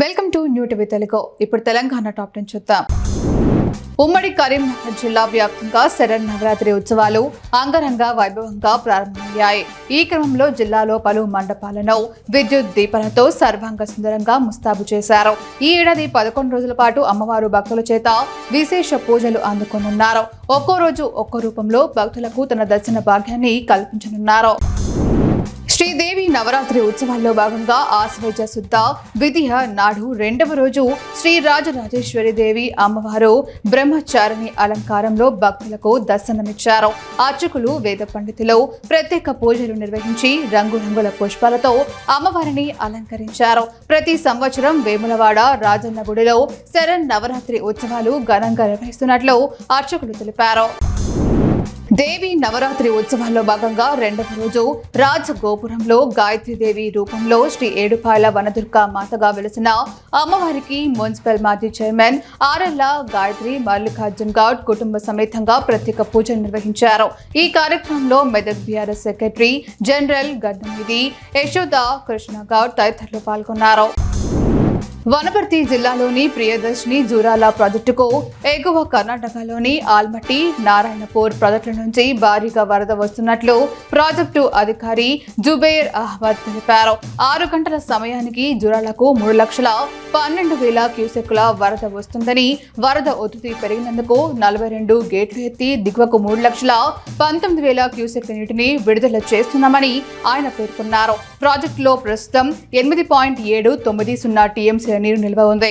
Welcome to new TV Telugu. ఇప్పుడు Telangana top 10 చూద్దాం. ఉమ్మడి కరీంనగర్ జిల్లా వ్యాప్తంగా శరన్నవరాత్రి ఉత్సవాలు అంగరంగ వైభవంగా ప్రారంభమయ్యాయి. ఈ క్రమంలో జిల్లాలో పలు మండపాలను విద్యుత్ దీపాలతో సర్వాంగ సుందరంగా ముస్తాబు చేశారు. ఈ ఏడాది 11 రోజుల పాటు అమ్మవారు భక్తుల చేత విశేష పూజలు అందుకోనున్నారు. ఒక్కో రోజు ఒక్కో రూపంలో భక్తులకు తన దర్శన భాగ్యాన్ని కల్పించనున్నారు. శ్రీదేవి నవరాత్రి ఉత్సవాల్లో భాగంగా ఆశ్వేజ శుద్ధ విధియ నాడు రెండవ రోజు శ్రీ రాజరాజేశ్వరి దేవి అమ్మవారు బ్రహ్మచారిణి అలంకారంలో భక్తులకు దర్శనమిచ్చారు. అర్చకులు వేద పండితులు ప్రత్యేక పూజలు నిర్వహించి రంగురంగుల పుష్పాలతో అమ్మవారిని అలంకరించారు. ప్రతి సంవత్సరం వేములవాడ రాజన్న గుడిలో శరన్నవరాత్రి ఉత్సవాలు ఘనంగా నిర్వహిస్తున్నట్లు అర్చకులు తెలిపారు. దేవి నవరాత్రి ఉత్సవాల్లో భాగంగా రెండవ రోజు రాజగోపురంలో గాయత్రీదేవి రూపంలో శ్రీ ఏడుపాయల వనదుర్గ మాతగా వెలిసిన అమ్మవారికి మున్సిపల్ మాజీ చైర్మన్ ఆరెల్ల గాయత్రి మల్లికార్జున్ గౌడ్ కుటుంబ సమేతంగా ప్రత్యేక పూజలు నిర్వహించారు. ఈ కార్యక్రమంలో Medak BRS secretary general Gaddamidi Yashoda Krishna Goud తదితరులు పాల్గొన్నారు. వనపర్తి జిల్లాలోని ప్రియదర్శిని జూరాల ప్రాజెక్టుకు ఎగువ కర్ణాటకలోని ఆల్మట్టి నారాయణపూర్ ప్రాజెక్టుల నుంచి భారీగా వరద వస్తున్నట్లు ప్రాజెక్టు అధికారి జుబేర్ అహ్మద్ తెలిపారు. 6 గంటల సమయానికి జూరాలకు 3,12,000 క్యూసెక్కుల వరద వస్తుందని, వరద ఉధృతి పెరిగినందుకు 42 గేట్లు ఎత్తి దిగువకు 3,19,000 క్యూసెక్ల నీటిని విడుదల చేస్తున్నామని ఆయన పేర్కొన్నారు. ప్రాజెక్టులో ప్రస్తుతం 8.790 టీఎంసీ నీరు నిల్వ ఉంది.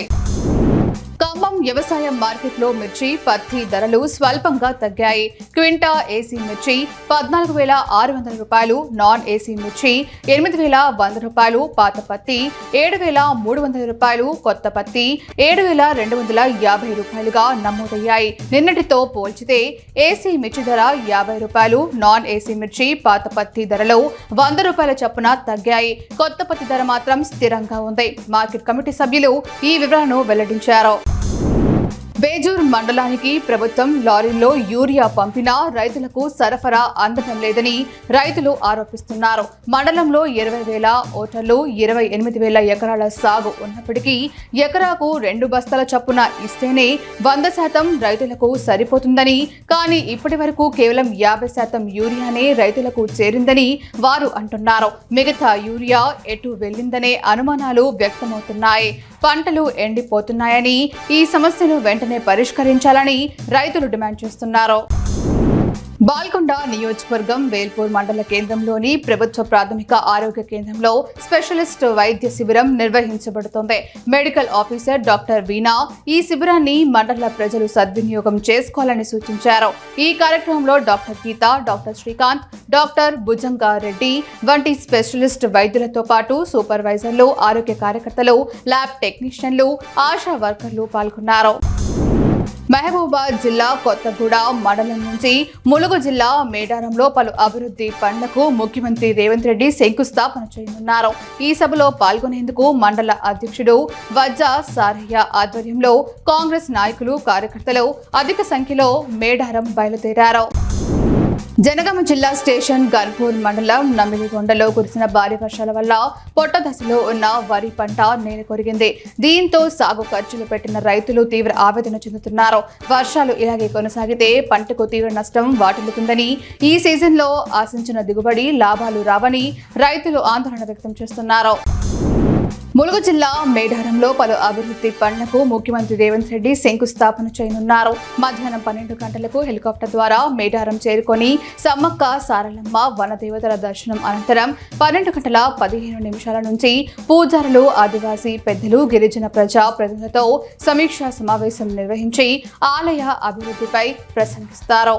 ఖమ్మం వ్యవసాయ మార్కెట్లో మిర్చి, పత్తి ధరలు స్వల్పంగా తగ్గాయి. క్వింటా ఏసీ మిర్చి 14,600 రూపాయలు, నాన్ ఏసీ మిర్చి 8,100 రూపాయలు, పాత పత్తి 7,300 రూపాయలు, కొత్త పత్తి 7,250 రూపాయలుగా నమోదయ్యాయి. నిన్నటితో పోల్చితే ఏసీ మిర్చి ధర 50 రూపాయలు, నాన్ ఏసీ మిర్చి, పాత పత్తి ధరలు 100 రూపాయల చొప్పున తగ్గాయి. కొత్త పత్తి ధర మాత్రం స్థిరంగా ఉంది. మార్కెట్ కమిటీ సభ్యులు ఈ వివరాలను వెల్లడించారు. బేజూర్ మండలానికి ప్రభుత్వం లారీల్లో యూరియా పంపినా రైతులకు సరఫరా అందడం లేదని రైతులు ఆరోపిస్తున్నారు. మండలంలో 20,000 ఓటర్లు 28,000 ఎకరాల సాగు ఉన్నప్పటికీ ఎకరాకు 2 బస్తాల చొప్పున ఇస్తేనే 100% రైతులకు సరిపోతుందని, కానీ ఇప్పటి వరకు కేవలం 50% యూరియానే రైతులకు చేరిందని వారు అంటున్నారు. మిగతా యూరియా ఎటు వెళ్లిందనే అనుమానాలు వ్యక్తమవుతున్నాయి. పంటలు ఎండిపోతున్నాయని, ఈ సమస్యను వెంటనే పరిష్కరించాలని రైతులు డిమాండ్ చేస్తున్నారు. బాల్కొండ నియోజకవర్గం వేల్పూర్ మండల కేంద్రంలోని ప్రభుత్వ ప్రాథమిక ఆరోగ్య కేంద్రంలో స్పెషలిస్ట్ వైద్య శిబిరం నిర్వహించబడుతోంది. మెడికల్ ఆఫీసర్ డాక్టర్ వీణా ఈ శిబిరాన్ని మండల ప్రజలు సద్వినియోగం చేసుకోవాలని సూచించారు. ఈ కార్యక్రమంలో డాక్టర్ గీత, డాక్టర్ శ్రీకాంత్, డాక్టర్ భుజంగారెడ్డి వంటి స్పెషలిస్ట్ వైద్యులతో పాటు సూపర్వైజర్లు, ఆరోగ్య కార్యకర్తలు, ల్యాబ్ టెక్నీషియన్లు, ఆశా వర్కర్లు పాల్గొన్నారు. మహబూబాద్ జిల్లా కొత్తగూడ మండలం నుంచి ములుగు జిల్లా మేడారంలో పలు అభివృద్ధి పనులకు ముఖ్యమంత్రి రేవంత్ రెడ్డి శంకుస్థాపన చేయనున్నారు. ఈ సభలో పాల్గొనేందుకు మండల అధ్యక్షుడు వజ్జా సారయ్య ఆధ్వర్యంలో కాంగ్రెస్ నాయకులు, కార్యకర్తలు అధిక సంఖ్యలో మేడారం బయలుదేరారు. జనగామ జిల్లా స్టేషన్ గన్పూర్ మండలం నమిలిగొండలో కురిసిన భారీ వర్షాల వల్ల పొట్ట దశలో ఉన్న వరి పంట నేలకొరిగింది. దీంతో సాగు ఖర్చులు పెట్టిన రైతులు తీవ్ర ఆవేదన చెందుతున్నారు. వర్షాలు ఇలాగే కొనసాగితే పంటకు తీవ్ర నష్టం వాటిల్లుతుందని, ఈ సీజన్లో ఆశించిన దిగుబడి, లాభాలు రావని రైతులు ఆందోళన వ్యక్తం చేస్తున్నారు. ములుగు జిల్లా మేడారంలో పలు అభివృద్ధి పనులకు ముఖ్యమంత్రి రేవంత్ రెడ్డి శంకుస్థాపన చేయనున్నారు. మధ్యాహ్నం 12 గంటలకు హెలికాప్టర్ ద్వారా మేడారం చేరుకొని సమ్మక్క సారలమ్మ వనదేవతల దర్శనం అనంతరం 12:15 నుంచి పూజారులు, ఆదివాసీ పెద్దలు, గిరిజన ప్రజా ప్రతినిధులతో సమీక్షా సమావేశం నిర్వహించి ఆలయ అభివృద్ధిపై ప్రసంగిస్తారు.